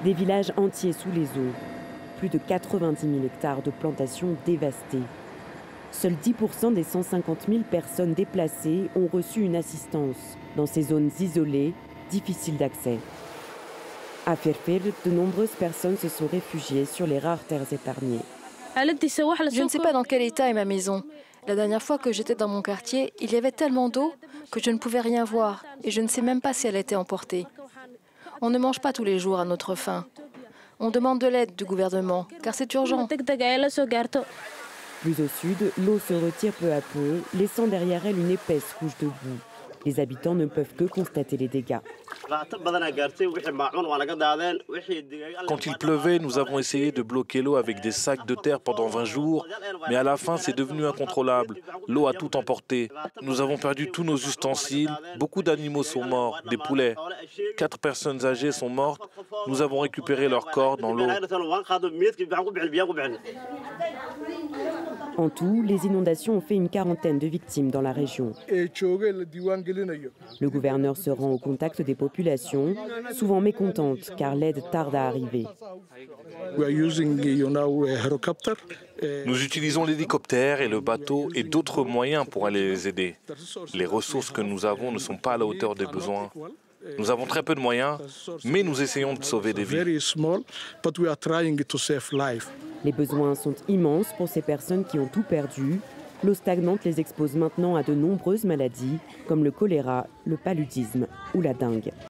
Des villages entiers sous les eaux. Plus de 90 000 hectares de plantations dévastées. Seuls 10% des 150 000 personnes déplacées ont reçu une assistance dans ces zones isolées, difficiles d'accès. À Ferfer, de nombreuses personnes se sont réfugiées sur les rares terres épargnées. Je ne sais pas dans quel état est ma maison. La dernière fois que j'étais dans mon quartier, il y avait tellement d'eau que je ne pouvais rien voir et je ne sais même pas si elle a été emportée. On ne mange pas tous les jours à notre faim. On demande de l'aide du gouvernement, car c'est urgent. Plus au sud, l'eau se retire peu à peu, laissant derrière elle une épaisse couche de boue. Les habitants ne peuvent que constater les dégâts. Quand il pleuvait, nous avons essayé de bloquer l'eau avec des sacs de terre pendant 20 jours, mais à la fin, c'est devenu incontrôlable. L'eau a tout emporté. Nous avons perdu tous nos ustensiles. Beaucoup d'animaux sont morts, des poulets. 4 personnes âgées sont mortes. Nous avons récupéré leurs corps dans l'eau. En tout, les inondations ont fait une quarantaine de victimes dans la région. Le gouverneur se rend au contact des populations, souvent mécontentes car l'aide tarde à arriver. Nous utilisons l'hélicoptère et le bateau et d'autres moyens pour aller les aider. Les ressources que nous avons ne sont pas à la hauteur des besoins. Nous avons très peu de moyens, mais nous essayons de sauver des vies. Les besoins sont immenses pour ces personnes qui ont tout perdu. L'eau stagnante les expose maintenant à de nombreuses maladies, comme le choléra, le paludisme ou la dengue.